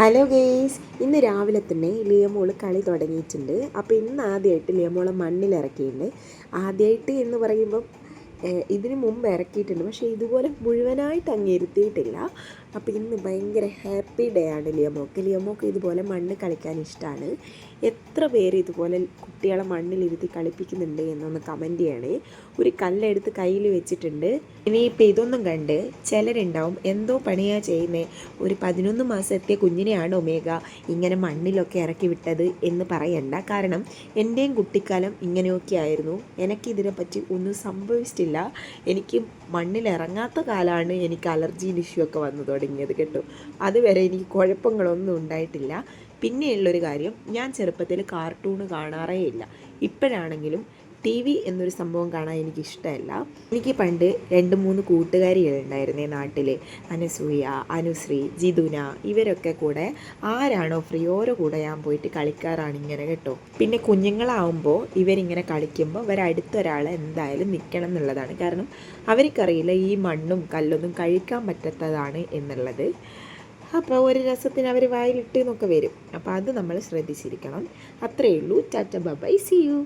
Hello guys, ഇന്ന് രാവിലെ തന്നെ ലിയമോള് കളി തുടങ്ങിയിട്ടുണ്ട്. അപ്പോൾ ഇന്ന് ആദ്യമായിട്ട് ലിയമോളെ മണ്ണിലിറക്കിയിട്ടുണ്ട്. ആദ്യമായിട്ട് എന്ന് പറയുമ്പം ഇതിന് മുമ്പ് ഇറക്കിയിട്ടുണ്ട്, പക്ഷേ ഇതുപോലെ മുഴുവനായിട്ട് അങ്ങ് ഇരുത്തിയിട്ടില്ല. അപ്പോൾ ഇന്ന് ഭയങ്കര ഹാപ്പി ഡേ ആണ് ലിയമോക്ക് ഇതുപോലെ മണ്ണ് കളിക്കാൻ ഇഷ്ടമാണ്. എത്ര പേര് ഇതുപോലെ കുട്ടികളെ മണ്ണിലിരുത്തി കളിപ്പിക്കുന്നുണ്ട് എന്നൊന്ന് കമൻറ്റ് ചെയ്യണേ. ഒരു കല്ലെടുത്ത് കയ്യിൽ വെച്ചിട്ടുണ്ട്. ഇനിയിപ്പോൾ ഇതൊന്നും കണ്ട് ചിലരുണ്ടാവും എന്തോ പണിയാണ് ചെയ്യുന്നത്, ഒരു 11 മാസം എത്തിയ കുഞ്ഞിനെയാണ് ഒമേഗ ഇങ്ങനെ മണ്ണിലൊക്കെ ഇറക്കി വിട്ടത് എന്ന് പറയണ്ട. കാരണം എൻ്റെയും കുട്ടിക്കാലം ഇങ്ങനെയൊക്കെ ആയിരുന്നു. എനിക്കിതിനെപ്പറ്റി ഒന്നും സംഭവിച്ചിട്ടില്ല. എനിക്ക് മണ്ണിലിറങ്ങാത്ത കാലമാണ് എനിക്ക് അലർജി ഇഷ്യൂ ഒക്കെ വന്നു തുടങ്ങിയത് കേട്ടോ. അതുവരെ എനിക്ക് കുഴപ്പങ്ങളൊന്നും ഉണ്ടായിട്ടില്ല. പിന്നെയുള്ളൊരു കാര്യം, ഞാൻ ചെറുപ്പത്തിൽ കാർട്ടൂൺ കാണാറേ ഇല്ല. ഇപ്പോഴാണെങ്കിലും TV എന്നൊരു സംഭവം കാണാൻ എനിക്കിഷ്ടമല്ല. എനിക്ക് പണ്ട് 2-3 കൂട്ടുകാരികളുണ്ടായിരുന്നേ നാട്ടിൽ. അനസൂയ, അനുശ്രീ, ജിതുന, ഇവരൊക്കെ കൂടെ ആരാണോ ഫ്രീ ഓരോ കൂടെ ഞാൻ പോയിട്ട് കളിക്കാറാണ് ഇങ്ങനെ കേട്ടോ. പിന്നെ കുഞ്ഞുങ്ങളാവുമ്പോൾ ഇവരിങ്ങനെ കളിക്കുമ്പോൾ ഇവരടുത്തൊരാൾ എന്തായാലും നിൽക്കണം എന്നുള്ളതാണ്. കാരണം അവർക്കറിയില്ല ഈ മണ്ണും കല്ലൊന്നും കഴിക്കാൻ പറ്റാത്തതാണ് എന്നുള്ളത്. അപ്പോൾ ഒരു രസത്തിന് അവർ വായിലിട്ട് എന്നൊക്കെ വരും. അപ്പോൾ അത് നമ്മൾ ശ്രദ്ധിച്ചിരിക്കണം. അത്രയേ ഉള്ളൂ. Tata bye, see U.